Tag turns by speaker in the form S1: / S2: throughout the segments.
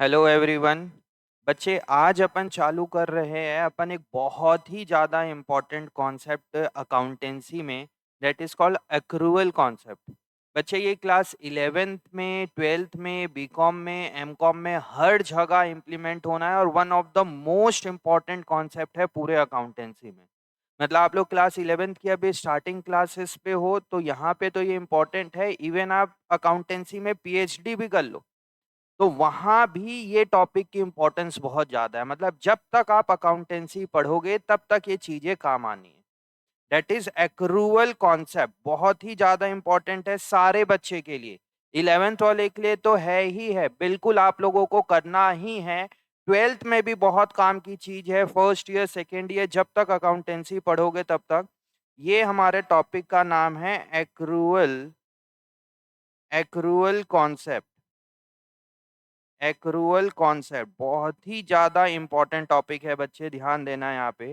S1: Hello everyone. बच्चे आज अपन चालू कर रहे हैं अपन एक बहुत ही ज़्यादा इम्पोर्टेंट कॉन्सेप्ट अकाउंटेंसी में, that is called accrual concept. बच्चे ये क्लास 11th में, 12th में, बीकॉम में, एमकॉम में हर जगह इम्प्लीमेंट होना है और one of the most important concept है पूरे अकाउंटेंसी में। मतलब आप लोग क्लास 11th की अभी स्टार्टिंग क्लासेस पे हो तो यहाँ पे तो ये इम्पोर्टेंट है। इवन आप अकाउंटेंसी में पीएचडी भी कर लो तो वहाँ भी ये टॉपिक की इम्पोर्टेंस बहुत ज़्यादा है। मतलब जब तक आप अकाउंटेंसी पढ़ोगे तब तक ये चीज़ें काम आनी है। दैट इज एक्रूअल कॉन्सेप्ट, बहुत ही ज़्यादा इम्पोर्टेंट है सारे बच्चे के लिए। 11th वाले के लिए तो है ही है, बिल्कुल आप लोगों को करना ही है। 12th में भी बहुत काम की चीज़ है, फर्स्ट ईयर सेकेंड ईयर जब तक अकाउंटेंसी पढ़ोगे तब तक। ये हमारे टॉपिक का नाम है accrual accrual concept. Accrual concept बहुत ही ज्यादा इंपॉर्टेंट टॉपिक है बच्चे, ध्यान देना यहाँ पे।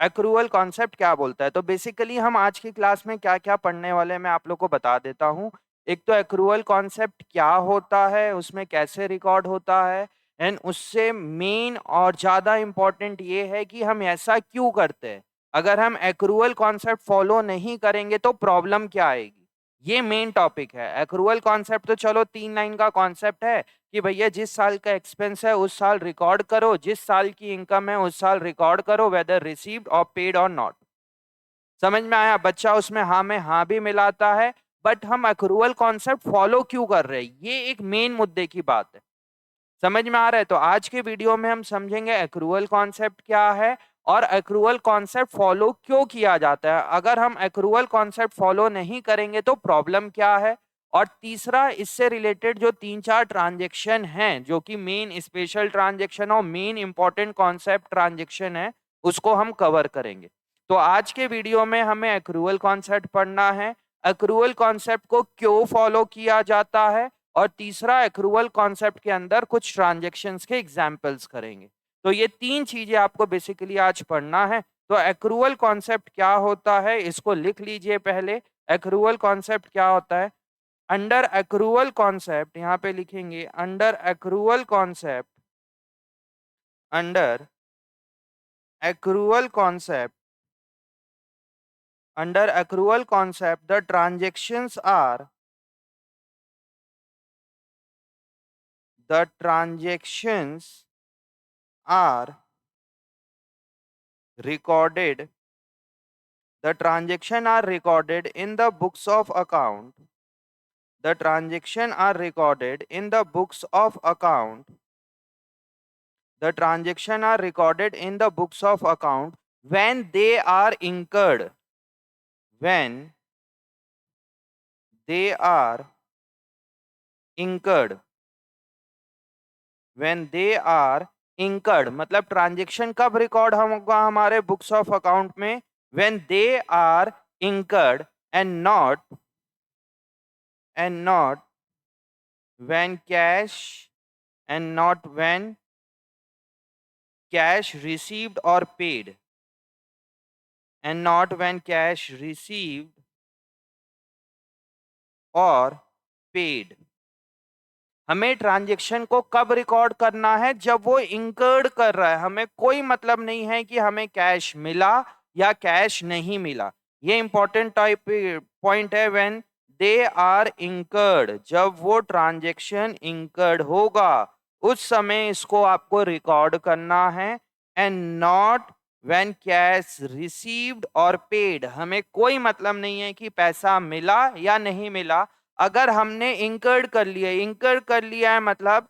S1: एक्रूअल कॉन्सेप्ट क्या बोलता है, तो बेसिकली हम आज की क्लास में क्या क्या पढ़ने वाले हैं मैं आप लोग को बता देता हूँ। एक तो एक्रूअल कॉन्सेप्ट क्या होता है, उसमें कैसे रिकॉर्ड होता है, एंड उससे मेन और ज्यादा इंपॉर्टेंट ये है कि हम ऐसा क्यों करते हैं। अगर हम एक्रूअल कॉन्सेप्ट फॉलो नहीं करेंगे तो प्रॉब्लम क्या आएगी, ये मेन टॉपिक है। एक्रूअल कॉन्सेप्ट तो चलो 3 लाइन का कॉन्सेप्ट है कि भैया जिस साल का एक्सपेंस है उस साल रिकॉर्ड करो, जिस साल की इनकम है उस साल रिकॉर्ड करो, वेदर रिसीव्ड और पेड और नॉट। समझ में आया बच्चा, उसमें हाँ में हाँ भी मिलाता है। बट हम अक्रूवल कॉन्सेप्ट फॉलो क्यों कर रहे हैं, ये एक मेन मुद्दे की बात है। समझ में आ रहा है, तो आज के वीडियो में हम समझेंगे अक्रूवल कॉन्सेप्ट क्या है और अक्रूवल कॉन्सेप्ट फॉलो क्यों किया जाता है। अगर हम अक्रूवल कॉन्सेप्ट फॉलो नहीं करेंगे तो प्रॉब्लम क्या है, और तीसरा इससे रिलेटेड जो 3-4 ट्रांजेक्शन हैं जो कि मेन स्पेशल ट्रांजेक्शन और मेन इंपॉर्टेंट कॉन्सेप्ट ट्रांजेक्शन है, उसको हम कवर करेंगे। तो आज के वीडियो में हमें अक्रूवल कॉन्सेप्ट पढ़ना है, अक्रूवल कॉन्सेप्ट को क्यों फॉलो किया जाता है, और तीसरा एक्रूवल कॉन्सेप्ट के अंदर कुछ ट्रांजेक्शन्स के एग्जाम्पल्स करेंगे। तो ये 3 चीजें आपको बेसिकली आज पढ़ना है। तो एक्रूवल कॉन्सेप्ट क्या होता है इसको लिख लीजिए पहले। एक्रूवल कॉन्सेप्ट क्या होता है, अंडर एक्रूवल कॉन्सेप्ट, यहाँ पे लिखेंगे under accrual concept, under accrual concept, under accrual concept the transactions are, the transactions are recorded, the transaction are recorded in the books of account, the transaction are recorded in the books of account, the transaction are recorded in the books of account when they are incurred, when they are incurred, when they are incurred। मतलब transaction कब record होगा हमारे books of account में, when they are incurred and not when cash, and not when cash received or paid, and not when cash received और paid. हमें transaction को कब record करना है, जब वो इंकर्ड कर रहा है। हमें कोई मतलब नहीं है कि हमें कैश मिला या कैश नहीं मिला। ये इंपॉर्टेंट टाइप पॉइंट है, व्हेन दे आर इंकर्ड, जब वो ट्रांजेक्शन इंकर्ड होगा उस समय इसको आपको रिकॉर्ड करना है। And not when cash received और पेड, हमें कोई मतलब नहीं है कि पैसा मिला या नहीं मिला। अगर हमने इंकर्ड कर लिया है मतलब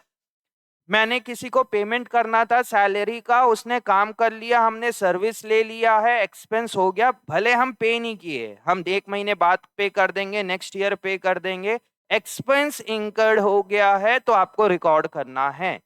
S1: मैंने किसी को पेमेंट करना था सैलरी का, उसने काम कर लिया, हमने सर्विस ले लिया है, एक्सपेंस हो गया, भले हम पे नहीं किए, हम 1 महीने बाद पे कर देंगे, नेक्स्ट ईयर पे कर देंगे, एक्सपेंस इंकर्ड हो गया है तो आपको रिकॉर्ड करना है।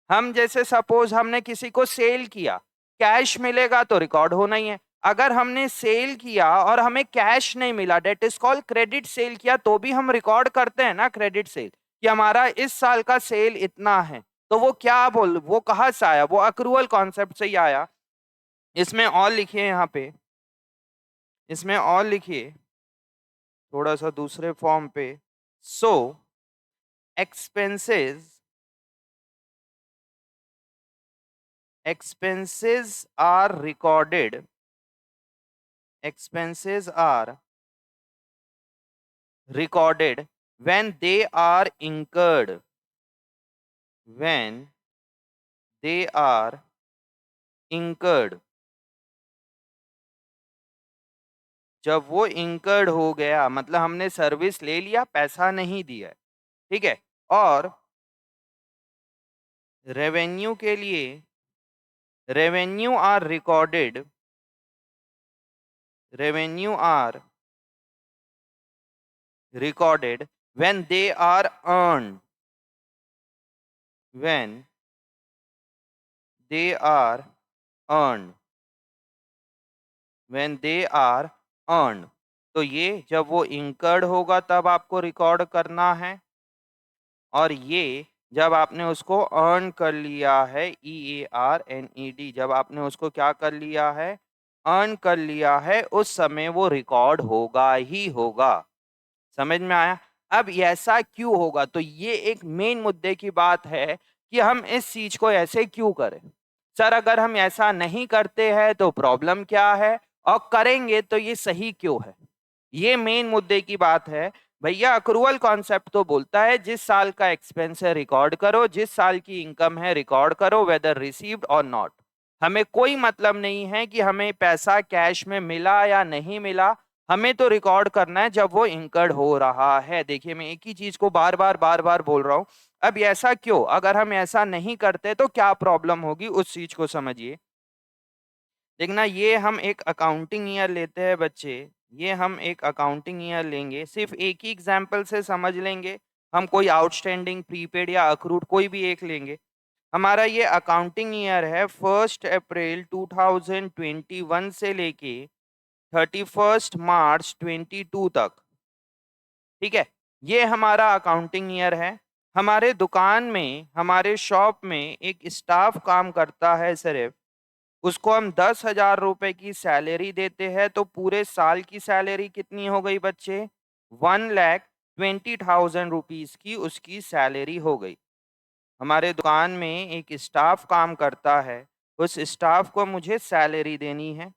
S1: हम जैसे सपोज हमने किसी को सेल किया, कैश मिलेगा तो रिकॉर्ड होना ही है। अगर हमने सेल किया और हमें कैश नहीं मिला, that is called credit sale किया, तो भी हम रिकॉर्ड करते हैं ना क्रेडिट सेल, कि हमारा इस साल का सेल इतना है। तो वो क्या बोल, वो कहाँ से आया, वो अक्रूवल कॉन्सेप्ट से ही आया। इसमें और लिखिए, यहाँ पे इसमें और लिखिए थोड़ा सा दूसरे फॉर्म पे। सो expenses expenses are recorded, expenses are recorded when they are incurred, when they are incurred, जब वो incurred हो गया मतलब हमने सर्विस ले लिया पैसा नहीं दिया, ठीक है। और रेवेन्यू के लिए revenue are recorded, revenue are recorded when they are earned, when they are earned, when they are earned। तो ये जब वो incurred होगा तब आपको रिकॉर्ड करना है, और ये जब आपने उसको अर्न कर लिया है, EARNED, जब आपने उसको क्या कर लिया है, अर्न कर लिया है, उस समय वो रिकॉर्ड होगा ही होगा। समझ में आया? अब ऐसा क्यों होगा? तो ये एक मेन मुद्दे की बात है कि हम इस चीज को ऐसे क्यों करें। सर अगर हम ऐसा नहीं करते हैं तो प्रॉब्लम क्या है, और करेंगे तो ये सही क्यों है, ये मेन मुद्दे की बात है। भैया अक्रूवल कॉन्सेप्ट तो बोलता है जिस साल का एक्सपेंस है रिकॉर्ड करो, जिस साल की इनकम है रिकॉर्ड करो, वेदर रिसीव्ड और नॉट। हमें कोई मतलब नहीं है कि हमें पैसा कैश में मिला या नहीं मिला, हमें तो रिकॉर्ड करना है जब वो इंकर्ड हो रहा है। देखिए मैं एक ही चीज को बार बार बोल रहा हूं। अब ऐसा क्यों, अगर हम ऐसा नहीं करते तो क्या प्रॉब्लम होगी उस चीज को समझिए। देखना ये हम एक अकाउंटिंग ईयर लेते हैं बच्चे, ये हम एक अकाउंटिंग ईयर लेंगे, सिर्फ एक ही एग्जाम्पल से समझ लेंगे। हम कोई आउटस्टैंडिंग प्रीपेड या अक्रूड कोई भी एक लेंगे। हमारा ये अकाउंटिंग ईयर है 1 अप्रैल 2021 से लेके 31 मार्च 22 तक, ठीक है। ये हमारा अकाउंटिंग ईयर है। हमारे दुकान में, हमारे शॉप में एक स्टाफ काम करता है सिर्फ, उसको हम 10,000 रुपए की सैलरी देते हैं, तो पूरे साल की सैलरी कितनी हो गई बच्चे, 1,20,000 रुपीज की उसकी सैलरी हो गई। हमारे दुकान में एक स्टाफ काम करता है, उस स्टाफ को मुझे सैलरी देनी है,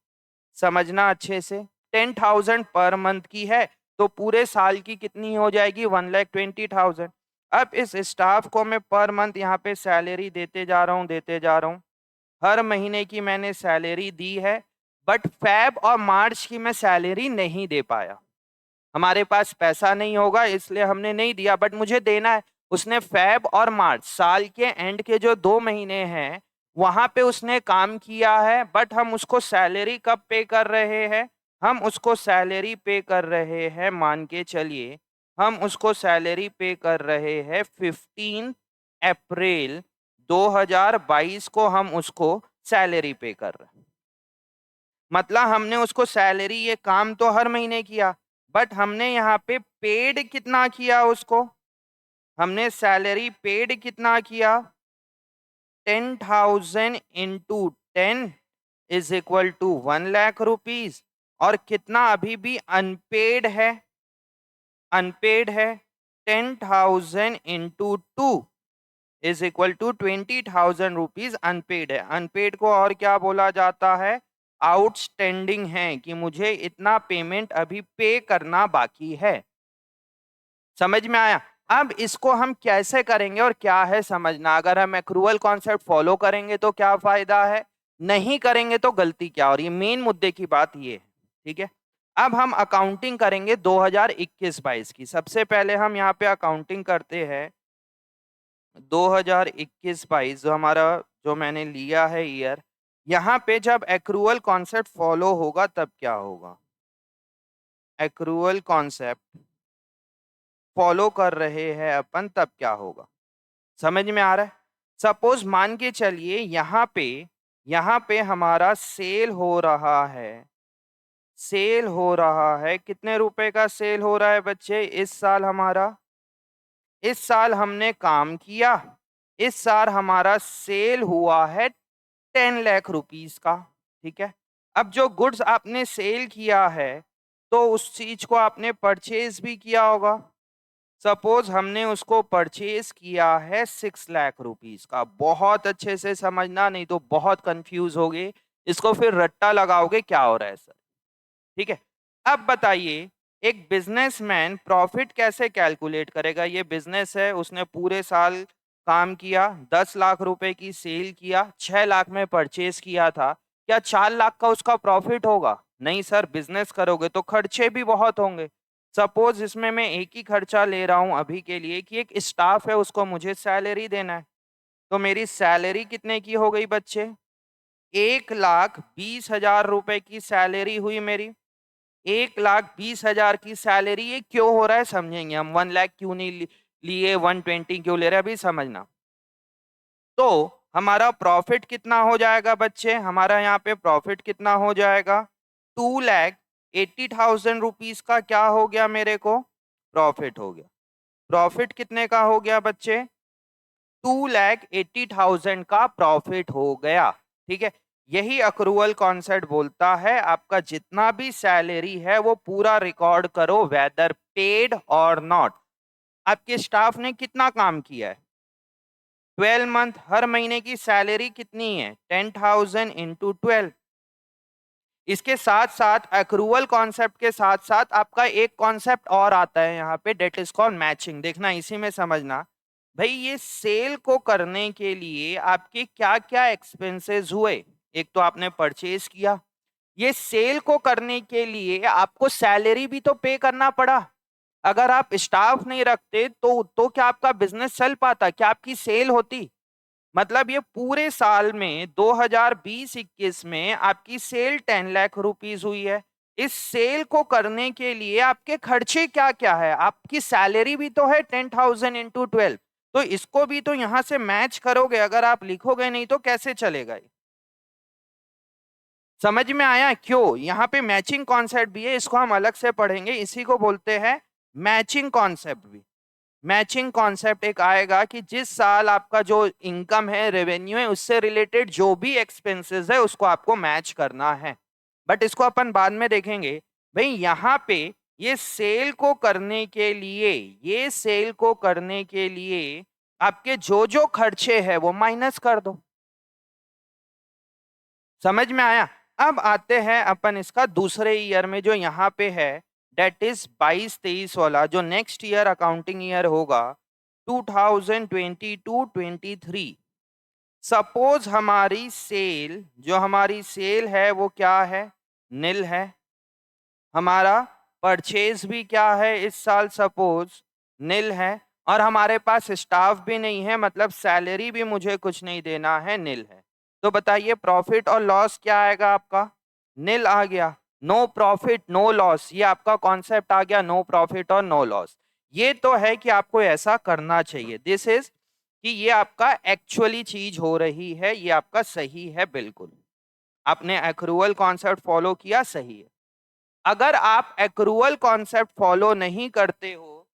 S1: समझना अच्छे से। 10,000 पर मंथ की है, तो पूरे साल की कितनी हो जाएगी, 1,20,000। अब इस स्टाफ को मैं पर मंथ यहाँ पे सैलरी देते जा रहा हूँ, देते जा रहा हूँ। हर महीने की मैंने सैलरी दी है, बट फेब और मार्च की मैं सैलरी नहीं दे पाया। हमारे पास पैसा नहीं होगा इसलिए हमने नहीं दिया, बट मुझे देना है। उसने फेब और मार्च साल के एंड के जो 2 महीने हैं वहां पे उसने काम किया है, बट हम उसको सैलरी कब पे कर रहे हैं, हम उसको सैलरी पे कर रहे हैं, मान के चलिए हम उसको सैलरी पे कर रहे हैं 15 अप्रैल 2022 को हम उसको सैलरी पे कर रहे हैं। मतलब हमने उसको सैलरी, ये काम तो हर महीने किया, बट हमने यहाँ पे पेड कितना किया उसको, हमने सैलरी पेड कितना किया, 10,000 इंटू 10 = 1,00,000 रुपीज। और कितना अभी भी अनपेड है, अनपेड है 10,000 इंटू 2 = 20,000 रुपीज अनपेड है। अनपेड को और क्या बोला जाता है, आउटस्टैंडिंग है, कि मुझे इतना पेमेंट अभी पे करना बाकी है। समझ में आया? अब इसको हम कैसे करेंगे और क्या है समझना। अगर हम एक्रूअल कॉन्सेप्ट फॉलो करेंगे तो क्या फायदा है, नहीं करेंगे तो गलती क्या, और ये मेन मुद्दे की बात ये है, ठीक है। अब हम अकाउंटिंग करेंगे 2021-22 की। सबसे पहले हम यहाँ पे अकाउंटिंग करते हैं 2021-22, जो हमारा, जो मैंने लिया है ईयर। यहाँ पे जब एक्रूअल कॉन्सेप्ट फॉलो होगा तब क्या होगा, एक्रूअल कॉन्सेप्ट फॉलो कर रहे हैं अपन तब क्या होगा, समझ में आ रहा है। सपोज मान के चलिए यहाँ पे हमारा सेल हो रहा है, सेल हो रहा है, कितने रुपए का सेल हो रहा है बच्चे इस साल हमारा, इस साल हमने काम किया, इस साल हमारा सेल हुआ है 10,00,000 रुपीज का, ठीक है। अब जो गुड्स आपने सेल किया है तो उस चीज को आपने परचेज भी किया होगा, सपोज हमने उसको परचेज किया है 6 लाख रुपीज का। बहुत अच्छे से समझना, नहीं तो बहुत कंफ्यूज होगे, इसको फिर रट्टा लगाओगे क्या हो रहा है सर। ठीक है, अब बताइए एक बिजनेसमैन प्रॉफिट कैसे कैलकुलेट करेगा। ये बिजनेस है, उसने पूरे साल काम किया, 10 लाख रुपए की सेल किया, 6 लाख में परचेज किया था, क्या 4 लाख का उसका प्रॉफिट होगा? नहीं सर, बिजनेस करोगे तो खर्चे भी बहुत होंगे। सपोज इसमें मैं एक ही खर्चा ले रहा हूं अभी के लिए कि एक स्टाफ है, उसको मुझे सैलरी देना है। तो मेरी सैलरी कितने की हो गई बच्चे? 1,20,000 रुपए की सैलरी हुई मेरी। 1,20,000 की सैलरी, ये क्यों हो रहा है समझेंगे हम। 1 लाख क्यों नहीं लिए, 120 क्यों ले रहे हैं, अभी समझना। तो हमारा प्रॉफिट कितना हो जाएगा बच्चे? हमारा यहाँ पे प्रॉफिट कितना हो जाएगा? 2,80,000 रुपीज का क्या हो गया मेरे को? प्रॉफिट हो गया। प्रॉफिट कितने का हो गया बच्चे? 2,80,000 का प्रॉफिट हो गया। ठीक है, यही अक्रूवल कॉन्सेप्ट बोलता है, आपका जितना भी सैलरी है वो पूरा रिकॉर्ड करो, वेदर पेड और नॉट। आपके स्टाफ ने कितना काम किया है? 12 मंथ, हर महीने की सैलरी कितनी है? 10,000 इंटू 12। इसके साथ साथ अक्रूवल कॉन्सेप्ट के साथ साथ आपका एक कॉन्सेप्ट और आता है यहाँ पे, डेट इज कॉल्ड मैचिंग। देखना इसी में समझना भाई, ये सेल को करने के लिए आपके क्या क्या एक्सपेंसेस हुए। एक तो आपने परचेज किया, ये सेल को करने के लिए आपको सैलरी भी तो पे करना पड़ा। अगर आप स्टाफ नहीं रखते तो क्या आपका बिजनेस चल पाता? क्या आपकी सेल होती? मतलब ये पूरे साल में 2020-21 में आपकी सेल 10 लाख रुपीज हुई है। इस सेल को करने के लिए आपके खर्चे क्या क्या है? आपकी सैलरी भी तो है 10,000 इंटू 12। तो इसको भी तो यहां से मैच करोगे, अगर आप लिखोगे नहीं तो कैसे चलेगा ये? समझ में आया क्यों यहाँ पे मैचिंग कॉन्सेप्ट भी है? इसको हम अलग से पढ़ेंगे, इसी को बोलते हैं मैचिंग कॉन्सेप्ट भी। मैचिंग कॉन्सेप्ट एक आएगा कि जिस साल आपका जो इनकम है, रेवेन्यू है, उससे रिलेटेड जो भी एक्सपेंसेस है उसको आपको मैच करना है। बट इसको अपन बाद में देखेंगे। भाई यहाँ पे ये सेल को करने के लिए, ये सेल को करने के लिए आपके जो जो खर्चे हैं वो माइनस कर दो। समझ में आया? अब आते हैं अपन इसका दूसरे ईयर में जो यहाँ पे है, डेट इज 22-23 वाला, जो नेक्स्ट ईयर अकाउंटिंग ईयर होगा 2022-23। सपोज हमारी सेल, जो हमारी सेल है वो क्या है? नील है। हमारा परचेज भी क्या है इस साल? सपोज नील है। और हमारे पास स्टाफ भी नहीं है, मतलब सैलरी भी मुझे कुछ नहीं देना है, नील है। तो बताइए प्रॉफिट और लॉस क्या आएगा आपका? नील आ गया। नो प्रॉफिट नो लॉस, ये आपका कॉन्सेप्ट आ गया, नो प्रॉफिट और नो लॉस। ये तो है कि आपको ऐसा करना चाहिए, दिस इज कि ये आपका एक्चुअली चीज हो रही है, ये आपका सही है बिल्कुल। आपने एक्रूअल कॉन्सेप्ट फॉलो किया, सही है। अगर आप एक्रूअल कॉन्सेप्ट फॉलो नहीं करते हो,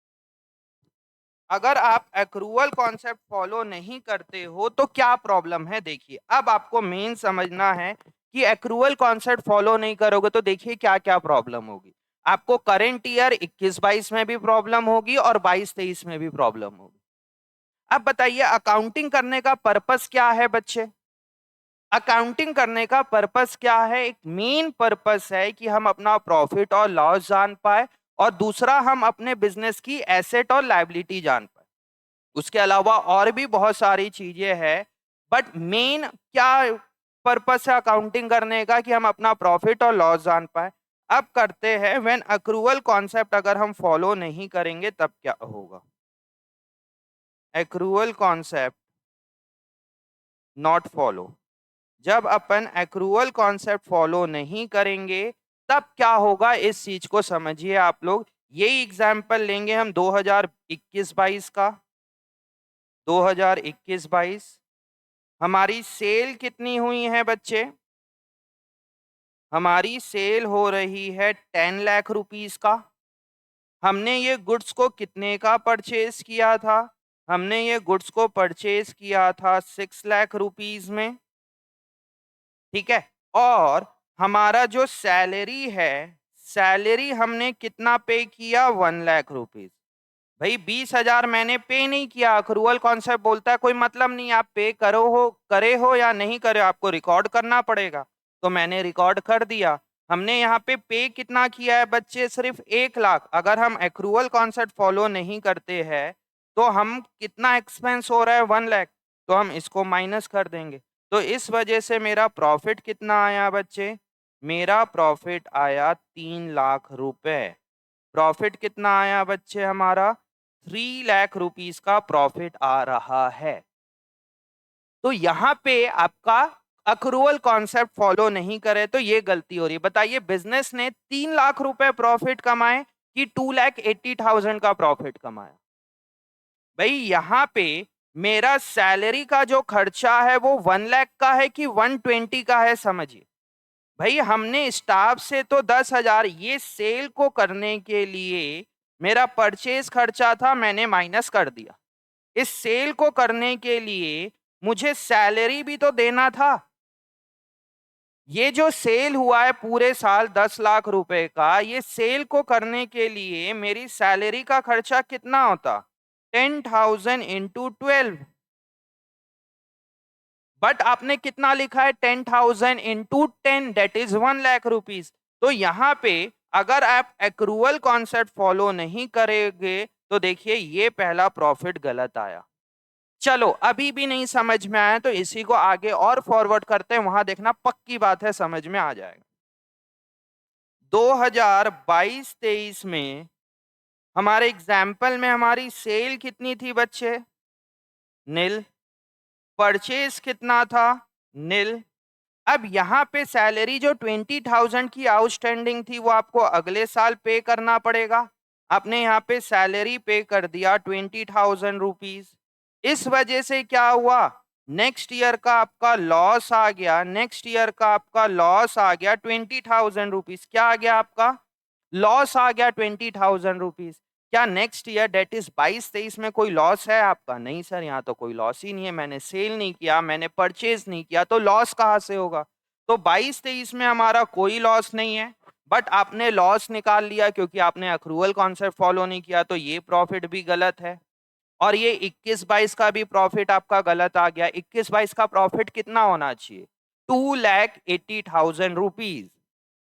S1: अगर आप एक्रूअल कॉन्सेप्ट फॉलो नहीं करते हो तो क्या प्रॉब्लम है? देखिए अब आपको मेन समझना है कि एक्रूअल कॉन्सेप्ट फॉलो नहीं करोगे तो देखिए क्या क्या प्रॉब्लम होगी। आपको करंट ईयर 21-22 में भी प्रॉब्लम होगी और 22-23 में भी प्रॉब्लम होगी। अब बताइए अकाउंटिंग करने का पर्पस क्या है बच्चे? अकाउंटिंग करने का पर्पस क्या है? एक मेन पर्पस है कि हम अपना प्रॉफिट और लॉस जान पाए, और दूसरा हम अपने बिजनेस की एसेट और लायबिलिटी जान पाए। उसके अलावा और भी बहुत सारी चीजें हैं, बट मेन क्या पर्पस है अकाउंटिंग करने का? कि हम अपना प्रॉफिट और लॉस जान पाए। अब करते हैं व्हेन अक्रूवल कॉन्सेप्ट अगर हम फॉलो नहीं करेंगे तब क्या होगा। एक्रूवल कॉन्सेप्ट नॉट फॉलो, जब अपन एक्रूअल कॉन्सेप्ट फॉलो नहीं करेंगे तब क्या होगा, इस चीज को समझिए आप लोग। यही एग्जाम्पल लेंगे हम 2021-22 का। 2021-22 हमारी सेल कितनी हुई है बच्चे? हमारी सेल हो रही है 10 लाख रुपीज का। हमने ये गुड्स को कितने का परचेज किया था? हमने ये गुड्स को परचेज किया था 6 लाख रुपीज में। ठीक है, और हमारा जो सैलरी है, सैलरी हमने कितना पे किया? 1 लाख रुपीज। भाई 20,000 मैंने पे नहीं किया, अक्रूवल कॉन्सेप्ट बोलता है कोई मतलब नहीं आप पे करे हो या नहीं करे, आपको रिकॉर्ड करना पड़ेगा। तो मैंने रिकॉर्ड कर दिया। हमने यहाँ पे कितना किया है बच्चे, सिर्फ 1 लाख। अगर हम एक्रूवल कॉन्सेप्ट फॉलो नहीं करते हैं तो हम कितना एक्सपेंस हो रहा है, 1 लाख। तो हम इसको माइनस कर देंगे। तो इस वजह से मेरा प्रॉफिट कितना आया बच्चे, मेरा प्रॉफिट आया 3 लाख रुपए। प्रॉफिट कितना आया बच्चे हमारा, 3 लाख रुपीस का प्रॉफिट आ रहा है। तो यहाँ पे आपका अक्रूवल कॉन्सेप्ट फॉलो नहीं करे तो ये गलती हो रही है। बताइए बिजनेस ने 3 लाख रुपए प्रॉफिट कमाए कि 2,80,000 का प्रॉफिट कमाया। भाई यहाँ पे मेरा सैलरी का जो खर्चा है वो 1 लाख का है कि 120 का है, समझिए। भाई हमने स्टाफ से तो 10,000 ये सेल को करने के लिए मेरा परचेज खर्चा था, मैंने माइनस कर दिया। इस सेल को करने के लिए मुझे सैलरी भी तो देना था। ये जो सेल हुआ है पूरे साल 10 लाख रुपए का, ये सेल को करने के लिए मेरी सैलरी का खर्चा कितना होता, 10,000 इंटू 12। बट आपने कितना लिखा है, 10,000 into 10, that is 1 lakh rupees. तो यहाँ पे अगर आप एक्रूवल कॉन्सेप्ट फॉलो नहीं करेंगे तो देखिए ये पहला प्रॉफिट गलत आया। चलो अभी भी नहीं समझ में आया तो इसी को आगे और फॉरवर्ड करते हैं, वहां देखना पक्की बात है समझ में आ जाएगा। 2022-23 में हमारे एग्जाम्पल में हमारी सेल कितनी थी बच्चे, नील। परचेज कितना था, नील। अब यहाँ पे सैलरी जो 20,000 की आउटस्टैंडिंग थी वो आपको अगले साल पे करना पड़ेगा। आपने यहाँ पे सैलरी पे कर दिया 20,000 रुपीज। इस वजह से क्या हुआ, नेक्स्ट ईयर का आपका लॉस आ गया, नेक्स्ट ईयर का आपका लॉस आ गया 20,000 रुपीज। क्या आ गया आपका, लॉस आ गया 20,000 रुपीज। क्या नेक्स्ट ईयर डेट इज 22-23 में कोई लॉस है आपका, नहीं सर, यहाँ तो कोई लॉस ही नहीं है, मैंने सेल नहीं किया, मैंने परचेज नहीं किया, तो लॉस कहाँ से होगा। तो 22-23 में हमारा कोई लॉस नहीं है। बट आपने लॉस निकाल लिया क्योंकि आपने अक्रूवल कॉन्सेप्ट फॉलो नहीं किया, तो ये प्रॉफिट भी गलत है। और ये 21-22 का भी प्रॉफिट आपका गलत आ गया। 21-22 का प्रॉफिट कितना होना चाहिए, 2,80,000 रुपीज।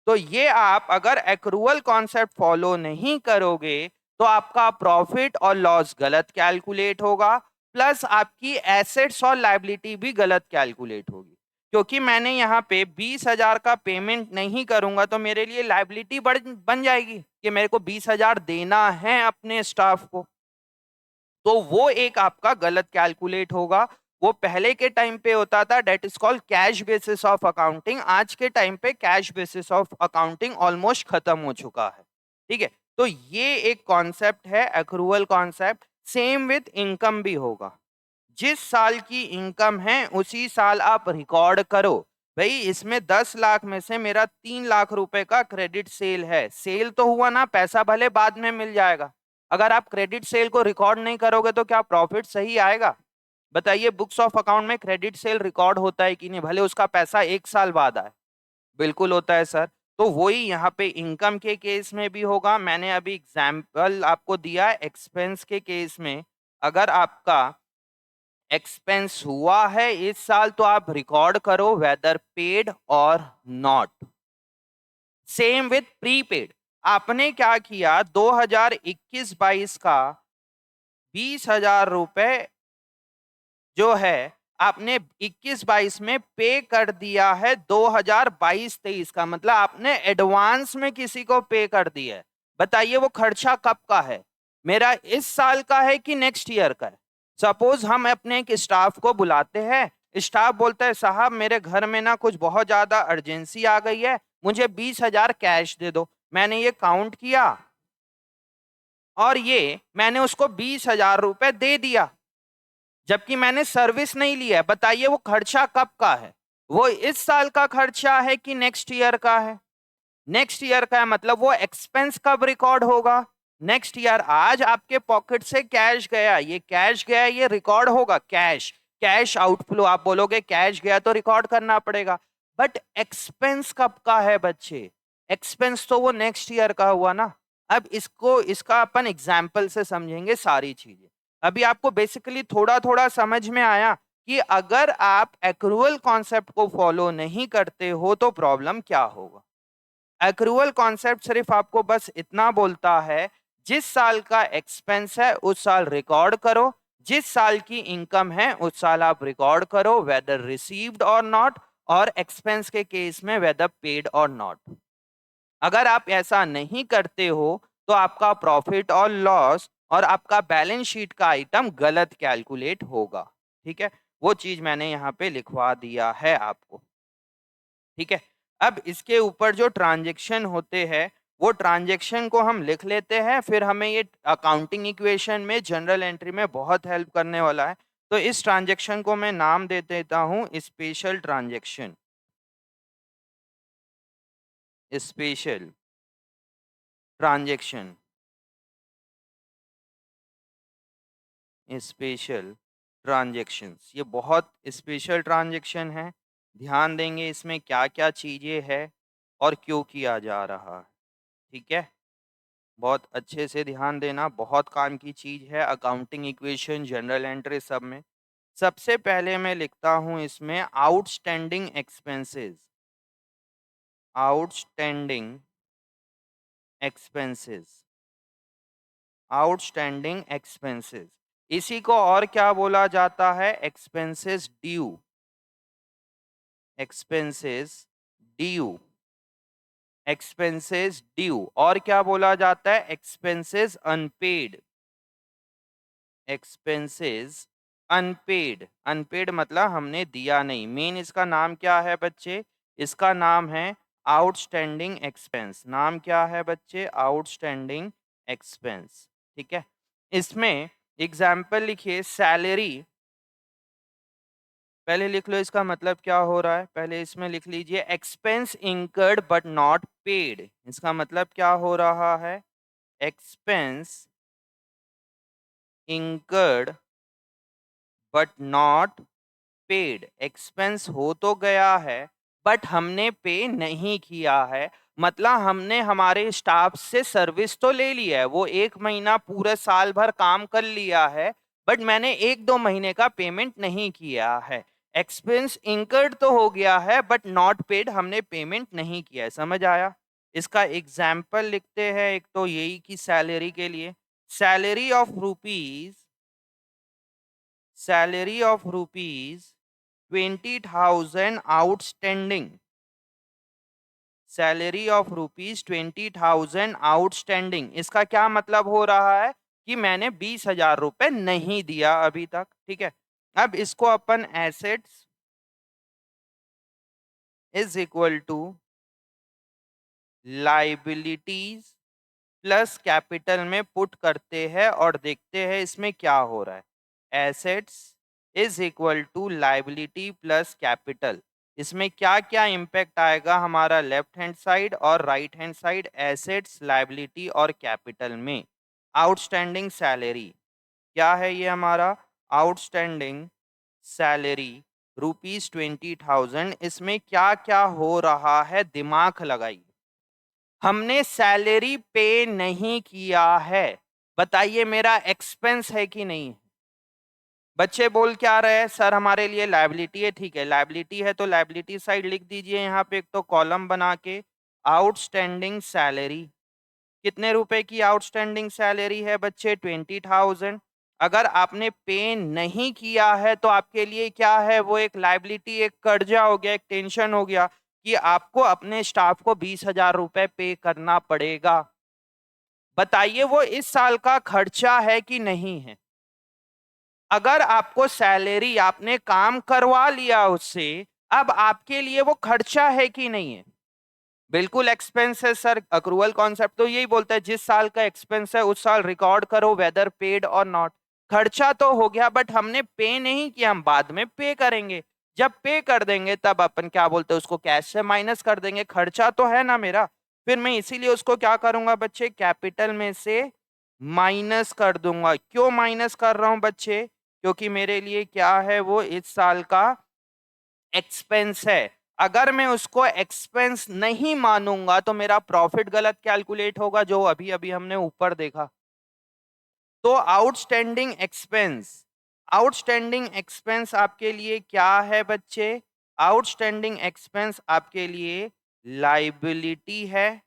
S1: तो ये आप अगर एक्रूवल कॉन्सेप्ट फॉलो नहीं करोगे तो आपका प्रॉफिट और लॉस गलत कैलकुलेट होगा, प्लस आपकी एसेट्स और लायबिलिटी भी गलत कैलकुलेट होगी। क्योंकि मैंने यहाँ पे 20,000 का पेमेंट नहीं करूंगा तो मेरे लिए लायबिलिटी बन जाएगी कि मेरे को 20,000 देना है अपने स्टाफ को। तो वो एक आपका गलत कैलकुलेट होगा। वो पहले के टाइम पे होता था, that is called cash basis of accounting. आज के टाइम पे cash basis of accounting almost खत्म हो चुका है। ठीक है, तो ये एक कॉन्सेप्ट है accrual concept. Same with income भी होगा, जिस साल की इनकम है उसी साल आप रिकॉर्ड करो। भाई इसमें 10 लाख में से मेरा 3 लाख रुपए का क्रेडिट सेल है, सेल तो हुआ ना, पैसा भले बाद में मिल जाएगा। अगर आप क्रेडिट सेल को रिकॉर्ड नहीं करोगे तो क्या प्रॉफिट सही आएगा, बताइए। बुक्स ऑफ अकाउंट में क्रेडिट सेल रिकॉर्ड होता है कि नहीं, भले उसका पैसा 1 साल बाद आए, बिल्कुल होता है सर। तो वही यहाँ पे इनकम के केस में भी होगा। मैंने अभी एग्जाम्पल आपको दिया है एक्सपेंस के केस में। अगर आपका एक्सपेंस हुआ है इस साल तो आप रिकॉर्ड करो, वेदर पेड और नॉट। Same with prepaid. आपने क्या किया, 2021-22 का 20,000 रुपए जो है आपने 21-22 में पे कर दिया है, 2022-23 का मतलब आपने एडवांस में किसी को पे कर दिया है। बताइए वो खर्चा कब का है, मेरा इस साल का है कि नेक्स्ट ईयर का है। सपोज हम अपने एक स्टाफ को बुलाते हैं, स्टाफ बोलता है साहब मेरे घर में ना कुछ बहुत ज्यादा अर्जेंसी आ गई है, मुझे 20,000 कैश दे दो। मैंने ये काउंट किया और ये मैंने उसको 20,000 रुपए दे दिया, जबकि मैंने सर्विस नहीं लिया है। बताइए वो खर्चा कब का है, वो इस साल का खर्चा है कि नेक्स्ट ईयर का है, नेक्स्ट ईयर का है। मतलब वो एक्सपेंस कब रिकॉर्ड होगा, नेक्स्ट ईयर। आज आपके पॉकेट से कैश गया, ये कैश गया, ये रिकॉर्ड होगा कैश, कैश आउटफ्लो। आप बोलोगे कैश गया तो रिकॉर्ड करना पड़ेगा, बट एक्सपेंस कब का है बच्चे, एक्सपेंस तो वो नेक्स्ट ईयर का हुआ ना। अब इसका अपन एग्जाम्पल से समझेंगे सारी चीजें। अभी आपको बेसिकली थोड़ा थोड़ा समझ में आया कि अगर आप एक्रूअल कॉन्सेप्ट को फॉलो नहीं करते हो तो प्रॉब्लम क्या होगा। एक्रूअल कॉन्सेप्ट सिर्फ आपको बस इतना बोलता है, जिस साल का एक्सपेंस है उस साल रिकॉर्ड करो, जिस साल की इनकम है उस साल आप रिकॉर्ड करो, वेदर रिसीव्ड और नॉट, और एक्सपेंस के केस में वेदर पेड और नॉट। अगर आप ऐसा नहीं करते हो तो आपका प्रॉफिट और लॉस और आपका बैलेंस शीट का आइटम गलत कैलकुलेट होगा। ठीक है, वो चीज मैंने यहाँ पे लिखवा दिया है आपको। ठीक है, अब इसके ऊपर जो ट्रांजेक्शन होते हैं वो ट्रांजेक्शन को हम लिख लेते हैं, फिर हमें ये अकाउंटिंग इक्वेशन में जनरल एंट्री में बहुत हेल्प करने वाला है। तो इस ट्रांजेक्शन को मैं नाम दे देता हूं special transaction. Special transaction, special transactions, ये बहुत स्पेशल ट्रांजेक्शन है। ध्यान देंगे इसमें क्या क्या चीजें हैं और क्यों किया जा रहा है। ठीक है, बहुत अच्छे से ध्यान देना, बहुत काम की चीज है अकाउंटिंग इक्वेशन जनरल एंट्री सब में। सबसे पहले मैं लिखता हूं इसमें outstanding expenses. Outstanding expenses, outstanding expenses, इसी को और क्या बोला जाता है, expenses due, expenses due, expenses due, और क्या बोला जाता है, expenses unpaid, expenses unpaid. Unpaid मतलब हमने दिया नहीं। मेन इसका नाम क्या है बच्चे, इसका नाम है आउटस्टैंडिंग एक्सपेंस। नाम क्या है बच्चे, आउटस्टैंडिंग एक्सपेंस। ठीक है, इसमें एग्जाम्पल लिखिए, सैलरी, पहले लिख लो इसका मतलब क्या हो रहा है। पहले इसमें लिख लीजिए expense incurred but not paid. इसका मतलब क्या हो रहा है, expense incurred but not paid. Expense हो तो गया है बट हमने पे नहीं किया है। मतलब हमने हमारे स्टाफ से सर्विस तो ले लिया है, वो 1 महीना पूरे साल भर काम कर लिया है, बट मैंने 1-2 महीने का पेमेंट नहीं किया है। एक्सपेंस इंकर्ड तो हो गया है बट नॉट पेड, हमने पेमेंट नहीं किया है। समझ आया। इसका एग्जाम्पल लिखते हैं, एक तो यही की सैलरी के लिए, salary of rupees, salary of rupees 20,000 outstanding, salary of rupees 20,000 outstanding. इसका क्या मतलब हो रहा है कि मैंने 20,000 रुपए नहीं दिया अभी तक। ठीक है, अब इसको अपन assets is equal to liabilities plus capital में पुट करते हैं और देखते हैं इसमें क्या हो रहा है। Assets is equal to liability plus capital, इसमें क्या क्या इंपैक्ट आएगा हमारा लेफ्ट हैंड साइड और right hand side, assets liability और कैपिटल में। आउटस्टैंडिंग सैलरी क्या है, ये हमारा आउटस्टैंडिंग सैलरी ₹20,000। इसमें क्या क्या हो रहा है, दिमाग लगाइए। हमने सैलरी पे नहीं किया है, बताइए मेरा एक्सपेंस है कि नहीं है। बच्चे बोल क्या रहे हैं, सर हमारे लिए लायबिलिटी है। ठीक है, लायबिलिटी है तो लायबिलिटी साइड लिख दीजिए यहाँ पे एक तो कॉलम बना के, आउटस्टैंडिंग सैलरी। कितने रुपए की आउटस्टैंडिंग सैलरी है बच्चे, 20,000। अगर आपने पे नहीं किया है तो आपके लिए क्या है, वो एक लायबिलिटी, एक कर्जा हो गया, एक टेंशन हो गया कि आपको अपने स्टाफ को 20,000 रुपए पे करना पड़ेगा। बताइए वो इस साल का खर्चा है कि नहीं है। अगर आपको सैलरी, आपने काम करवा लिया उससे, अब आपके लिए वो खर्चा है कि नहीं है। बिल्कुल एक्सपेंस है सर। अक्रूवल कॉन्सेप्ट तो यही बोलता है, जिस साल का एक्सपेंस है उस साल रिकॉर्ड करो, वेदर पेड और नॉट। खर्चा तो हो गया बट हमने पे नहीं किया, हम बाद में पे करेंगे। जब पे कर देंगे तब अपन क्या बोलते हैं, उसको कैश से माइनस कर देंगे। खर्चा तो है ना मेरा, फिर मैं इसीलिए उसको क्या करूंगा बच्चे, कैपिटल में से माइनस कर दूंगा। क्यों माइनस कर रहा हूं बच्चे, क्योंकि मेरे लिए क्या है, वो इस साल का एक्सपेंस है। अगर मैं उसको एक्सपेंस नहीं मानूंगा तो मेरा प्रॉफिट गलत कैलकुलेट होगा, जो अभी अभी हमने ऊपर देखा। तो आउटस्टैंडिंग एक्सपेंस आपके लिए क्या है बच्चे? आउटस्टैंडिंग एक्सपेंस आपके लिए लाइबिलिटी है,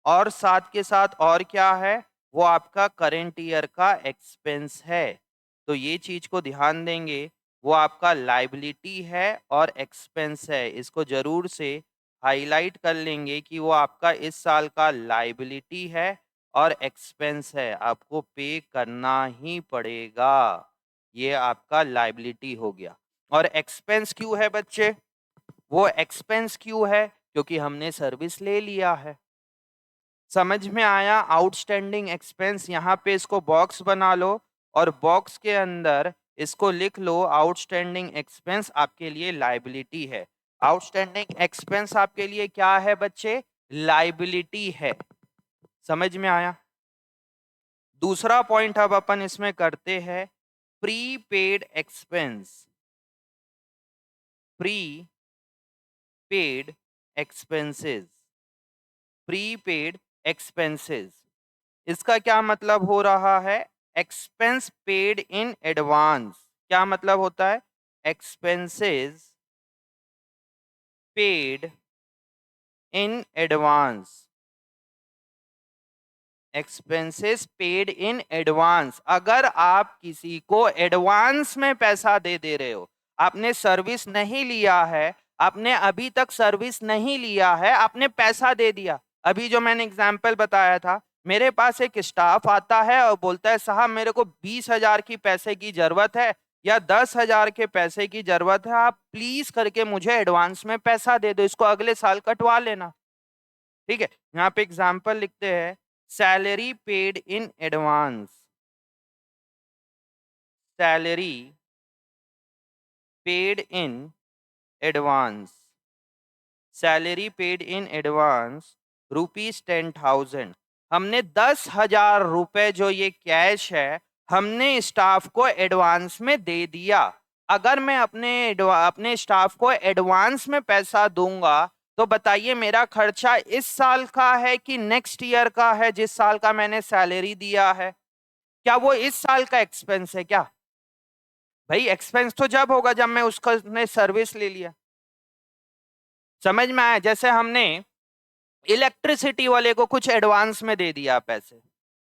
S1: और साथ के साथ और क्या है? वो आपका करेंट ईयर का एक्सपेंस है। तो ये चीज को ध्यान देंगे, वो आपका लाइबिलिटी है और एक्सपेंस है। इसको जरूर से हाईलाइट कर लेंगे कि वो आपका इस साल का लाइबिलिटी है और एक्सपेंस है, आपको पे करना ही पड़ेगा। ये आपका लाइबिलिटी हो गया। और एक्सपेंस क्यों है बच्चे? वो एक्सपेंस क्यों है? क्योंकि हमने सर्विस ले लिया है। समझ में आया? आउटस्टैंडिंग एक्सपेंस, यहाँ पे इसको बॉक्स बना लो और बॉक्स के अंदर इसको लिख लो, आउटस्टैंडिंग एक्सपेंस आपके लिए लाइबिलिटी है। आउटस्टैंडिंग एक्सपेंस आपके लिए क्या है बच्चे? लाइबिलिटी है। समझ में आया? दूसरा पॉइंट अब अपन इसमें करते हैं, prepaid expense. Prepaid expenses. Prepaid expenses, इसका क्या मतलब हो रहा है? Expense paid in advance. क्या मतलब होता है? Expenses paid in advance. Expenses paid in advance. अगर आप किसी को एडवांस में पैसा दे रहे हो, आपने सर्विस नहीं लिया है, आपने अभी तक सर्विस नहीं लिया है, आपने पैसा दे दिया। अभी जो मैंने एग्जाम्पल बताया था, मेरे पास एक स्टाफ आता है और बोलता है साहब मेरे को 20,000 की पैसे की जरूरत है या 10,000 के पैसे की जरूरत है, आप प्लीज करके मुझे एडवांस में पैसा दे दो, इसको अगले साल कटवा लेना। ठीक है, यहाँ पे एग्जाम्पल लिखते हैं, salary paid in advance. Salary paid in advance. Salary paid in advance ₹10,000। हमने 10,000 रुपए जो ये कैश है, हमने स्टाफ को एडवांस में दे दिया। अगर मैं अपने स्टाफ को एडवांस में पैसा दूंगा तो बताइए मेरा खर्चा इस साल का है कि नेक्स्ट ईयर का है? जिस साल का मैंने सैलरी दिया है, क्या वो इस साल का एक्सपेंस है क्या? भाई एक्सपेंस तो जब होगा जब मैं उसका ने सर्विस ले लिया। समझ में आया? जैसे हमने इलेक्ट्रिसिटी वाले को कुछ एडवांस में दे दिया पैसे,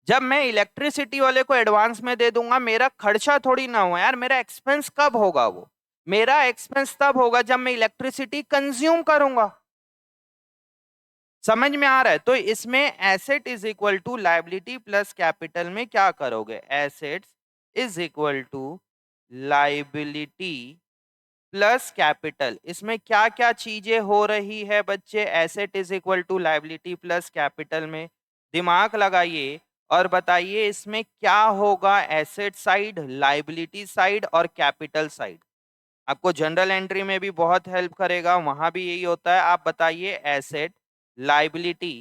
S1: जब मैं इलेक्ट्रिसिटी वाले को एडवांस में दे दूंगा, मेरा खर्चा थोड़ी ना हुआ यार, मेरा एक्सपेंस कब होगा? वो मेरा एक्सपेंस तब होगा जब मैं इलेक्ट्रिसिटी कंज्यूम करूंगा। समझ में आ रहा है? तो इसमें asset is equal to liability plus capital में क्या करोगे? Assets is equal to liability plus capital. इसमें क्या क्या चीजें हो रही है बच्चे? Asset is equal to liability plus capital में दिमाग लगाइए और बताइए इसमें क्या होगा? एसेट साइड, लाइबिलिटी साइड और कैपिटल साइड। आपको जनरल एंट्री में भी बहुत हेल्प करेगा, वहां भी यही होता है। आप बताइए एसेट, लाइबिलिटी,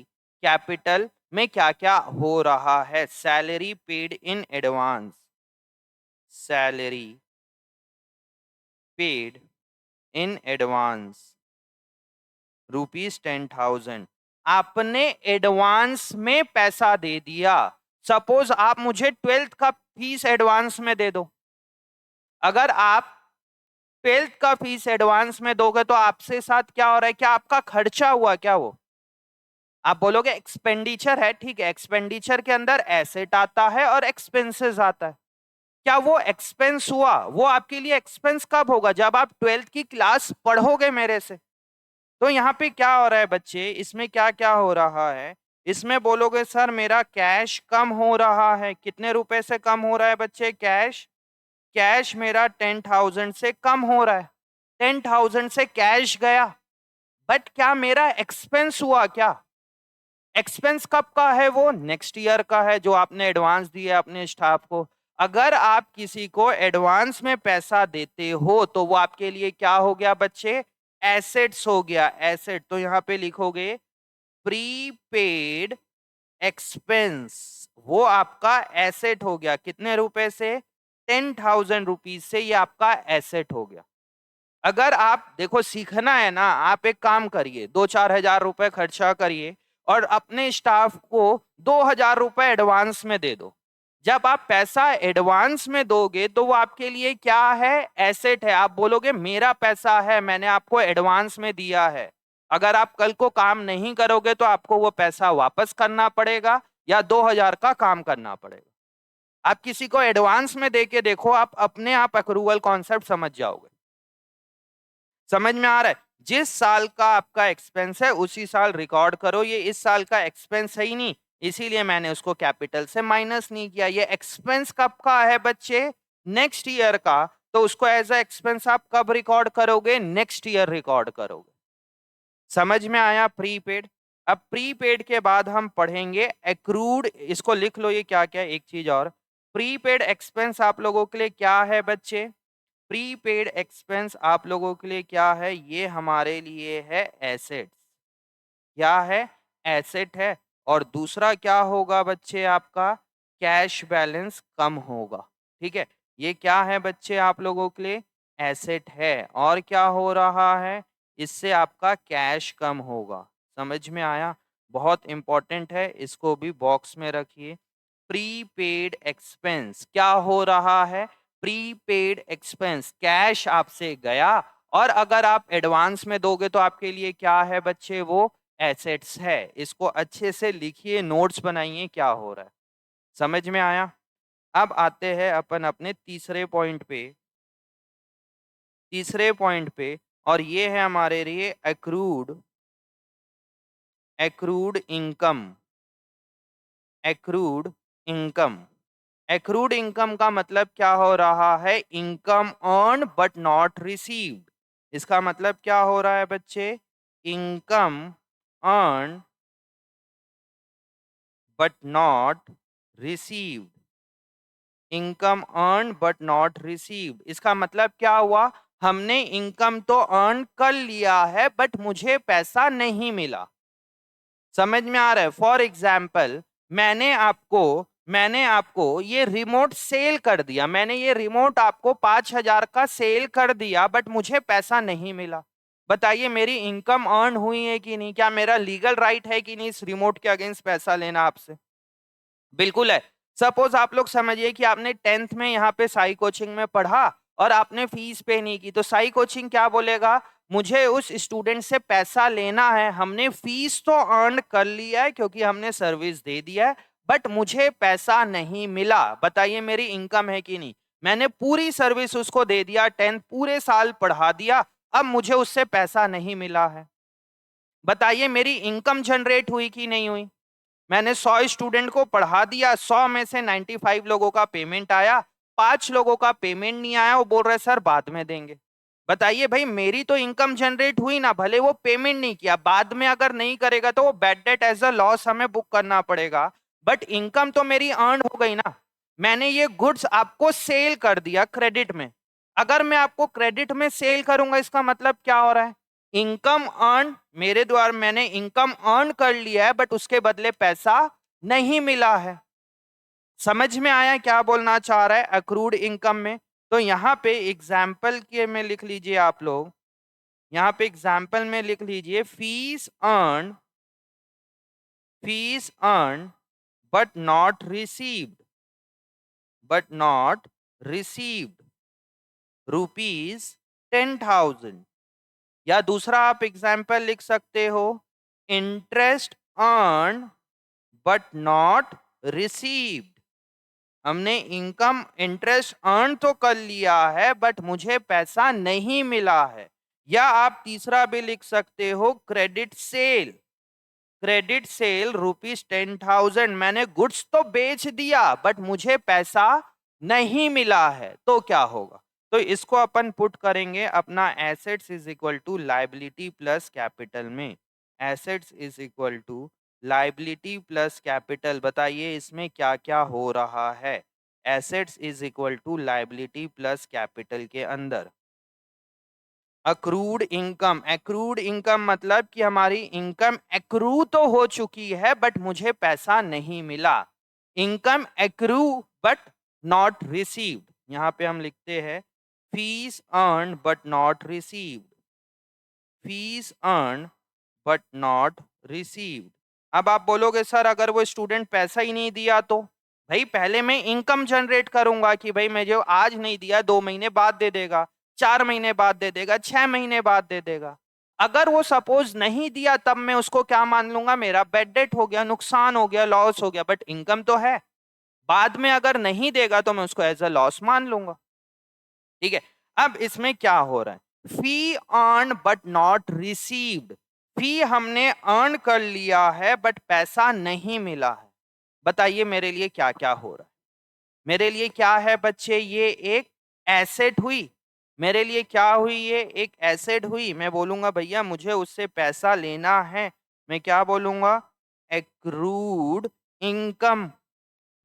S1: कैपिटल में क्या क्या हो रहा है? Salary paid in advance. Salary paid in advance ₹10,000। आपने एडवांस में पैसा दे दिया। सपोज आप मुझे 12th का फीस एडवांस में दे दो। अगर आप 12th का फीस एडवांस में दोगे तो आपसे साथ क्या हो रहा है? क्या आपका खर्चा हुआ क्या? वो आप बोलोगे एक्सपेंडिचर है, ठीक है, एक्सपेंडिचर के अंदर एसेट आता है और एक्सपेंसेस आता है। क्या वो एक्सपेंस हुआ? वो आपके लिए एक्सपेंस कब होगा? जब आप 12th की क्लास पढ़ोगे मेरे से। तो यहाँ पे क्या हो रहा है बच्चे? इसमें क्या क्या हो रहा है? इसमें बोलोगे सर मेरा कैश कम हो रहा है। कितने रुपए से कम हो रहा है बच्चे? कैश, कैश मेरा 10,000 से कम हो रहा है। 10,000 से कैश गया, बट क्या मेरा एक्सपेंस हुआ क्या? एक्सपेंस कब का है? वो नेक्स्ट ईयर का है, जो आपने एडवांस दिया अपने स्टाफ को। अगर आप किसी को एडवांस में पैसा देते हो तो वो आपके लिए क्या हो गया बच्चे? एसेट्स हो गया। एसेट, तो यहाँ पे लिखोगे प्रीपेड एक्सपेंस, वो आपका एसेट हो गया। कितने रुपए से? 10,000 रुपीज से ये आपका एसेट हो गया। अगर आप देखो सीखना है ना, आप एक काम करिए, 2-4 हज़ार रुपए खर्चा करिए और अपने स्टाफ को 2 हज़ार रुपए एडवांस में दे दो। जब आप पैसा एडवांस में दोगे तो वो आपके लिए क्या है, एसेट है। आप बोलोगे मेरा पैसा है, मैंने आपको एडवांस में दिया है। अगर आप कल को काम नहीं करोगे तो आपको वो पैसा वापस करना पड़ेगा या 2 हज़ार का काम करना पड़ेगा। आप किसी को एडवांस में दे के देखो, आप अपने आप अक्रूवल कॉन्सेप्ट समझ जाओगे। समझ में आ रहा है? जिस साल का आपका एक्सपेंस है उसी साल रिकॉर्ड करो। ये इस साल का एक्सपेंस है ही नहीं, इसीलिए मैंने उसको कैपिटल से माइनस नहीं किया। ये एक्सपेंस कब का है बच्चे, नेक्स्ट ईयर का, तो उसको एज अ एक्सपेंस आप कब रिकॉर्ड करोगे, नेक्स्ट ईयर रिकॉर्ड करोगे। समझ में आया? प्रीपेड। अब प्रीपेड के बाद हम पढ़ेंगे एक्रूड। इसको लिख लो, ये क्या क्या, एक चीज और, प्रीपेड एक्सपेंस आप लोगों के लिए क्या है बच्चे, प्रीपेड एक्सपेंस आप लोगों के लिए क्या है, ये हमारे लिए है एसेट्स। क्या है, एसेट है। और दूसरा क्या होगा बच्चे, आपका कैश बैलेंस कम होगा। ठीक है, ये क्या है बच्चे आप लोगों के लिए, एसेट है। और क्या हो रहा है, इससे आपका कैश कम होगा। समझ में आया? बहुत इंपॉर्टेंट है, इसको भी बॉक्स में रखिए। प्रीपेड एक्सपेंस क्या हो रहा है, प्रीपेड एक्सपेंस, कैश आपसे गया और अगर आप एडवांस में दोगे तो आपके लिए क्या है बच्चे, वो एसेट्स है। इसको अच्छे से लिखिए, नोट्स बनाइए क्या हो रहा है। समझ में आया? अब आते हैं अपन अपने तीसरे पॉइंट पे, तीसरे पॉइंट पे, और ये है हमारे लिए accrued, accrued income, accrued income. Accrued income का मतलब क्या हो रहा है, income earn but not received. इसका मतलब क्या हो रहा है बच्चे, income earn but not received, income earn but not received. इसका मतलब क्या हुआ, हमने इनकम तो अर्न कर लिया है बट मुझे पैसा नहीं मिला। समझ में आ रहा है? फॉर एग्जाम्पल, मैंने आपको ये रिमोट सेल कर दिया, मैंने ये रिमोट आपको 5 हज़ार का सेल कर दिया बट मुझे पैसा नहीं मिला। बताइए मेरी इनकम अर्न हुई है कि नहीं, क्या मेरा लीगल राइट है कि नहीं इस रिमोट के अगेंस्ट पैसा लेना आपसे? बिल्कुल है। सपोज आप लोग समझिए कि आपने 10th में यहाँ पे साई कोचिंग में पढ़ा और आपने फीस पे नहीं की, तो साई कोचिंग क्या बोलेगा, मुझे उस स्टूडेंट से पैसा लेना है, हमने फीस तो अर्न कर लिया है क्योंकि हमने सर्विस दे दिया है बट मुझे पैसा नहीं मिला। बताइए मेरी इनकम है कि नहीं, मैंने पूरी सर्विस उसको दे दिया, 10th पूरे साल पढ़ा दिया, अब मुझे उससे पैसा नहीं मिला है। बताइए मेरी इनकम जनरेट हुई कि नहीं हुई? मैंने 100 स्टूडेंट को पढ़ा दिया, 100 में से 95 लोगों का पेमेंट आया, 5 लोगों का पेमेंट नहीं आया, वो बोल रहे सर बाद में देंगे। बताइए भाई मेरी तो इनकम जनरेट हुई ना, भले वो पेमेंट नहीं किया, बाद में अगर नहीं करेगा तो वो bad debt as a loss हमें बुक करना पड़ेगा, बट इनकम तो मेरी अर्न हो गई ना। मैंने ये गुड्स आपको सेल कर दिया क्रेडिट में। अगर मैं आपको क्रेडिट में सेल करूंगा इसका मतलब क्या हो रहा है, इनकम अर्न, मेरे द्वारा मैंने इनकम अर्न कर लिया है बट उसके बदले पैसा नहीं मिला है। समझ में आया क्या बोलना चाह रहा है अक्रूड इनकम में? तो यहाँ पे एग्जाम्पल के में लिख लीजिए आप लोग, यहाँ पे एग्जाम्पल में लिख लीजिए, fees earn but not received, but not received ₹10,000। या दूसरा आप एग्जाम्पल लिख सकते हो, interest earn but not received. हमने इनकम इंटरेस्ट अर्न तो कर लिया है बट मुझे पैसा नहीं मिला है। या आप तीसरा भी लिख सकते हो, क्रेडिट सेल, क्रेडिट सेल ₹10,000, मैंने गुड्स तो बेच दिया बट मुझे पैसा नहीं मिला है, तो क्या होगा? तो इसको अपन पुट करेंगे अपना assets is equal to liability plus capital में। Assets is equal to liability plus capital. बताइए इसमें क्या क्या हो रहा है, assets is equal to liability plus capital के अंदर अक्रूड इनकम, एक्रूड इनकम मतलब कि हमारी इनकम एक्रू तो हो चुकी है बट मुझे पैसा नहीं मिला। Income accrue but not received, यहाँ पे हम लिखते हैं fees earn but not received, fees earn but not received. अब आप बोलोगे सर अगर वो स्टूडेंट पैसा ही नहीं दिया तो? भाई पहले मैं इनकम जनरेट करूंगा कि भाई मैं जो आज नहीं दिया 2 महीने बाद दे देगा, 4 महीने बाद दे देगा, 6 महीने बाद दे देगा। अगर वो सपोज नहीं दिया तब मैं उसको क्या मान लूंगा, मेरा बैड डेट हो गया, नुकसान हो गया, लॉस हो गया, बट इनकम तो है। बाद में अगर नहीं देगा तो मैं उसको एज अ लॉस मान लूंगा। ठीक है। अब इसमें क्या हो रहा है, फी अर्न बट नॉट रिसीव्ड, फी हमने अर्न कर लिया है बट पैसा नहीं मिला है। बताइए मेरे लिए क्या क्या हो रहा है। मेरे लिए क्या है बच्चे, ये एक एसेट हुई। मेरे लिए क्या हुई, ये एक एसेट हुई। मैं बोलूंगा भैया मुझे उससे पैसा लेना है, मैं क्या बोलूंगा, एक्रूड इनकम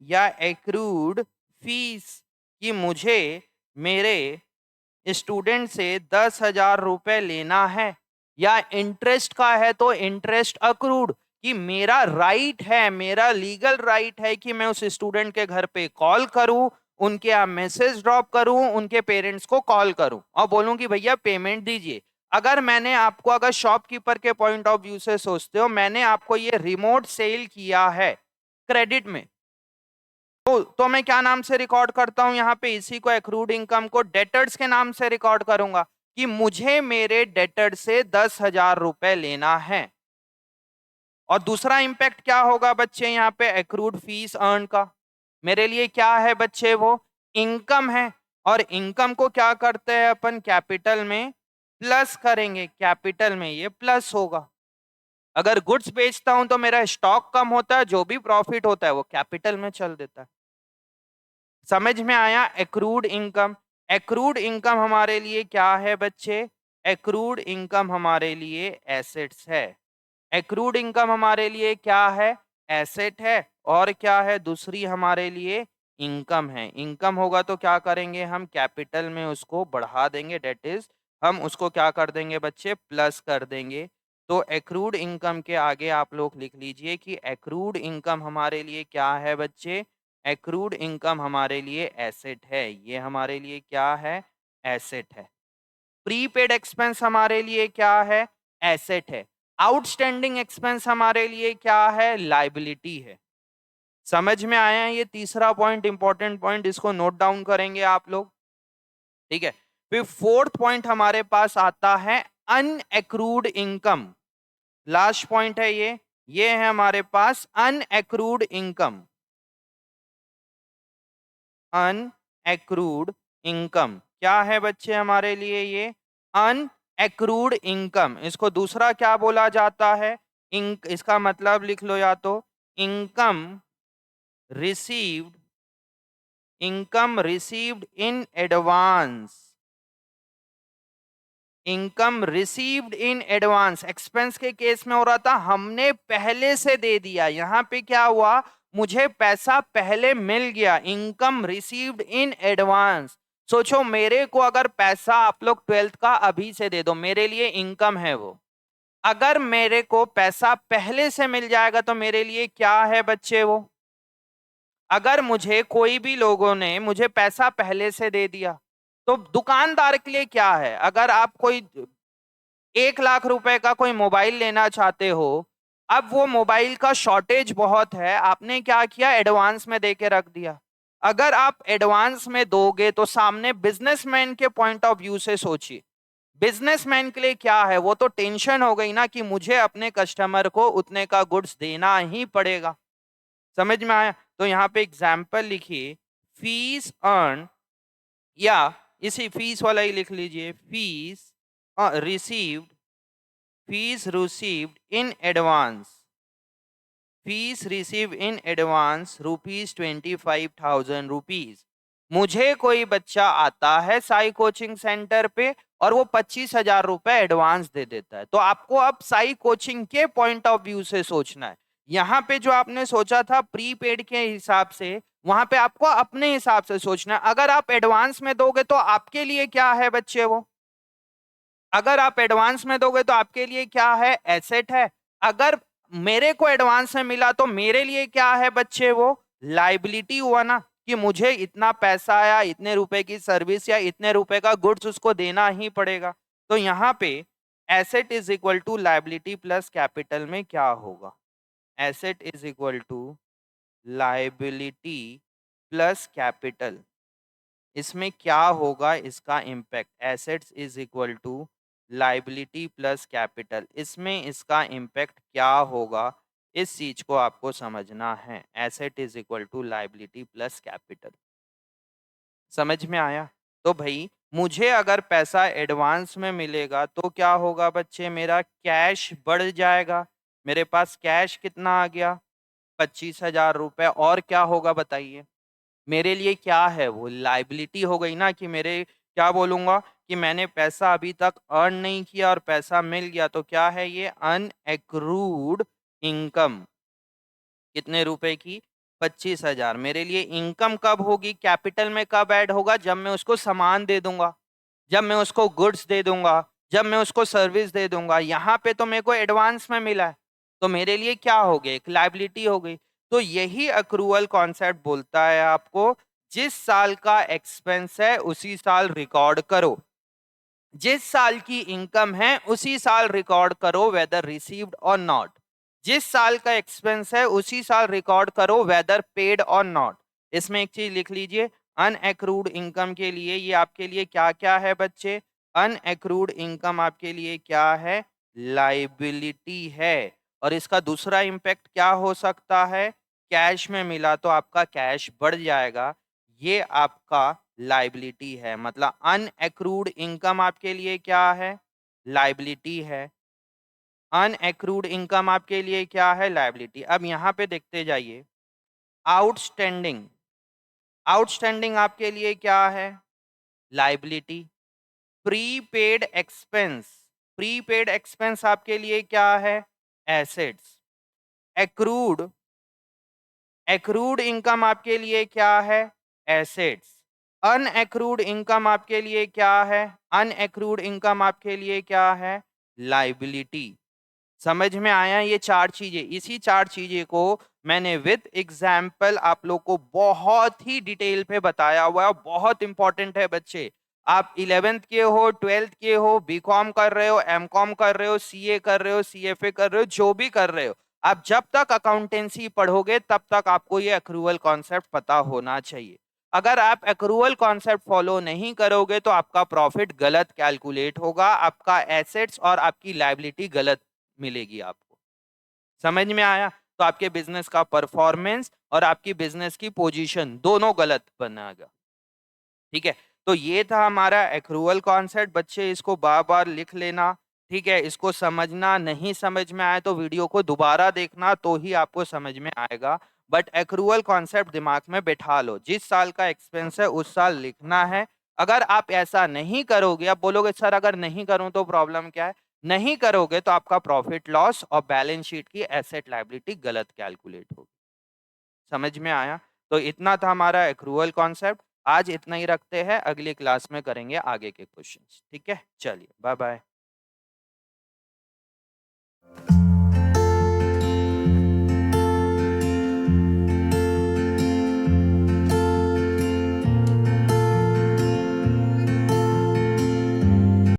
S1: या एक्रूड फीस, कि मुझे मेरे स्टूडेंट से 10,000 रुपए लेना है। या इंटरेस्ट का है तो इंटरेस्ट अक्रूड, कि मेरा राइट है, मेरा लीगल राइट है कि मैं उस स्टूडेंट के घर पे कॉल करूं, उनके यहाँ मैसेज ड्रॉप करूं, उनके पेरेंट्स को कॉल करूं और बोलूं कि भैया पेमेंट दीजिए। अगर मैंने आपको, अगर शॉपकीपर के पॉइंट ऑफ व्यू से सोचते हो, मैंने आपको ये रिमोट सेल किया है क्रेडिट में, तो मैं क्या नाम से रिकॉर्ड करता हूं यहाँ पे, इसी को एक्रूड इनकम को डेटर्स के नाम से रिकॉर्ड करूंगा कि मुझे मेरे डेटर से 10,000 रुपए लेना है। और दूसरा इंपैक्ट क्या होगा बच्चे यहाँ पे एक्रूड फीस अर्न का, मेरे लिए क्या है बच्चे, वो इनकम है। और इनकम को क्या करते हैं अपन, कैपिटल में प्लस करेंगे, कैपिटल में ये प्लस होगा। अगर गुड्स बेचता हूं तो मेरा स्टॉक कम होता है, जो भी प्रॉफिट होता है वो कैपिटल में चल देता है। समझ में आया एक्रूड इनकम। एक्रूड इनकम हमारे लिए क्या है बच्चे, एक्रूड इनकम हमारे लिए एसेट्स है। एक्रूड इनकम हमारे लिए क्या है, एसेट है। और क्या है, दूसरी हमारे लिए इनकम है। इनकम होगा तो क्या करेंगे हम, कैपिटल में उसको बढ़ा देंगे, डेट इज हम उसको क्या कर देंगे बच्चे, प्लस कर देंगे। तो एक्रूड इनकम के आगे आप लोग लिख लीजिए कि एक्रूड इनकम हमारे लिए क्या है बच्चे, एक्रूड इनकम हमारे लिए एसेट है। ये हमारे लिए क्या है, एसेट है। प्रीपेड एक्सपेंस हमारे लिए क्या है, एसेट है। आउटस्टैंडिंग एक्सपेंस हमारे लिए क्या है, लाइबिलिटी है। समझ में आया है? ये तीसरा पॉइंट, इंपॉर्टेंट पॉइंट, इसको नोट डाउन करेंगे आप लोग। ठीक है। फिर फोर्थ पॉइंट हमारे पास आता है अनएक्रूड इनकम। लास्ट पॉइंट है ये है हमारे पास अनएक्रूड इनकम। अनएक्रूड इनकम क्या है बच्चे हमारे लिए, ये अनएक्रूड इनकम। इसको दूसरा क्या बोला जाता है, इसका मतलब लिख लो, या तो income received, income received in advance, income received in advance. Expense के केस में हो रहा था हमने पहले से दे दिया, यहां पे क्या हुआ, मुझे पैसा पहले मिल गया, इनकम रिसीव्ड इन एडवांस। सोचो मेरे को अगर पैसा आप लोग 12th का अभी से दे दो, मेरे लिए इनकम है वो। अगर मेरे को पैसा पहले से मिल जाएगा तो मेरे लिए क्या है बच्चे वो। अगर मुझे कोई भी लोगों ने मुझे पैसा पहले से दे दिया तो दुकानदार के लिए क्या है, अगर आप कोई 1 लाख रुपए का कोई मोबाइल लेना चाहते हो, अब वो मोबाइल का शॉर्टेज बहुत है, आपने क्या किया, एडवांस में दे के रख दिया। अगर आप एडवांस में दोगे तो सामने बिजनेसमैन के पॉइंट ऑफ व्यू से सोचिए, बिजनेसमैन के लिए क्या है, वो तो टेंशन हो गई ना कि मुझे अपने कस्टमर को उतने का गुड्स देना ही पड़ेगा। समझ में आया? तो यहाँ पे एग्जाम्पल लिखिए, फीस अर्न, या इसी फीस वाला ही लिख लीजिए, fees received, fees received in advance, fees receive in advance ₹25,000। मुझे कोई बच्चा आता है साई कोचिंग सेंटर पे और वो 25,000 रुपए एडवांस दे देता है, तो आपको अब साई कोचिंग के पॉइंट ऑफ व्यू से सोचना है। यहाँ पे जो आपने सोचा था प्रीपेड के हिसाब से, वहां पे आपको अपने हिसाब से सोचना है। अगर आप एडवांस में दोगे तो आपके लिए क्या है बच्चे वो, अगर आप एडवांस में दोगे तो आपके लिए क्या है, एसेट है। अगर मेरे को एडवांस में मिला तो मेरे लिए क्या है बच्चे वो, लाइबिलिटी हुआ ना। कि मुझे इतना पैसा या इतने रुपए की सर्विस या इतने रुपए का गुड्स उसको देना ही पड़ेगा। तो यहाँ पे asset is equal to liability plus capital में क्या होगा? Asset is equal to liability plus capital, इसमें क्या होगा इसका impact? Assets is equal to liability plus capital, इसमें इसका इम्पैक्ट क्या होगा? इस चीज को आपको समझना है। Asset is equal to liability plus capital, समझ में आया? तो भाई मुझे अगर पैसा एडवांस में मिलेगा तो क्या होगा बच्चे? मेरा कैश बढ़ जाएगा। मेरे पास कैश कितना आ गया? 25,000 रुपए। और क्या होगा बताइए? मेरे लिए क्या है वो? लाइबिलिटी हो गई ना, कि मेरे क्या बोलूंगा कि मैंने पैसा अभी तक अर्न नहीं किया और पैसा मिल गया, तो क्या है ये? अनएक्रूड इनकम। कितने रुपए की? 25,000। मेरे लिए इनकम कब होगी? कैपिटल में कब ऐड होगा? जब मैं उसको सामान दे दूंगा, जब मैं उसको गुड्स दे दूंगा, जब मैं उसको सर्विस दे दूंगा। यहाँ पे तो मेरे को एडवांस में मिला है, तो मेरे लिए क्या हो गया? एक लाइबिलिटी हो गई। तो यही अक्रूवल कॉन्सेप्ट बोलता है आपको, जिस साल का एक्सपेंस है उसी साल रिकॉर्ड करो, जिस साल की इनकम है उसी साल रिकॉर्ड करो, वेदर रिसीव्ड और नॉट। जिस साल का एक्सपेंस है उसी साल रिकॉर्ड करो, वेदर पेड और नॉट। इसमें एक चीज लिख लीजिए, अनएक्रूड इनकम के लिए ये आपके लिए क्या क्या है बच्चे? अनएक्रूड इनकम आपके लिए क्या है? लाइबिलिटी है। और इसका दूसरा इंपैक्ट क्या हो सकता है? कैश में मिला तो आपका कैश बढ़ जाएगा, ये आपका लाइबिलिटी है। मतलब अनएक्रूड इनकम आपके लिए क्या है? लाइबिलिटी है। अनएक्रूड इनकम आपके लिए क्या है? लाइबिलिटी। अब यहां पे देखते जाइए, आउटस्टैंडिंग। आउटस्टैंडिंग आपके लिए क्या है? Liability. Prepaid expense. Prepaid expense आपके लिए क्या है? एसेट्स। एक्रूड। एक्रूड इनकम आपके लिए क्या है? एसेट्स। अनएक्रूड इनकम आपके लिए क्या है? अनएक्रूड इनकम आपके लिए क्या है? लाइबिलिटी। समझ में आया? ये चार चीजें, इसी चार चीजें को मैंने विद एग्जाम्पल आप लोग को बहुत ही डिटेल पे बताया हुआ है। बहुत इंपॉर्टेंट है बच्चे। आप 11th के हो, 12th के हो, बीकॉम कर रहे हो, एमकॉम कर रहे हो, सीए कर रहे हो, सीएफए कर रहे हो, जो भी कर रहे हो, आप जब तक अकाउंटेंसी पढ़ोगे तब तक आपको ये अक्रूवल कॉन्सेप्ट पता होना चाहिए। अगर आप अक्रूवल कॉन्सेप्ट फॉलो नहीं करोगे तो आपका प्रॉफिट गलत कैलकुलेट होगा, आपका एसेट्स और आपकी लाइबिलिटी गलत मिलेगी आपको। समझ में आया? तो आपके बिजनेस का परफॉर्मेंस और आपकी बिजनेस की पोजीशन दोनों गलत बनेगा। ठीक है, तो ये था हमारा एक्रूवल कॉन्सेप्ट। बच्चे इसको बार बार लिख लेना। ठीक है, इसको समझना, नहीं समझ में आए तो वीडियो को दोबारा देखना, तो ही आपको समझ में आएगा। बट एक्रूवल कॉन्सेप्ट दिमाग में बैठा लो, जिस साल का एक्सपेंस है उस साल लिखना है। अगर आप ऐसा नहीं करोगे, आप बोलोगे सर अगर नहीं करूं तो प्रॉब्लम क्या है? नहीं करोगे तो आपका प्रॉफिट लॉस और बैलेंस शीट की एसेट लायबिलिटी गलत कैलकुलेट होगी। समझ में आया? तो इतना था हमारा एक्रूवल कॉन्सेप्ट। आज इतना ही रखते हैं, अगली क्लास में करेंगे आगे के क्वेश्चंस। ठीक है, चलिए बाय बाय।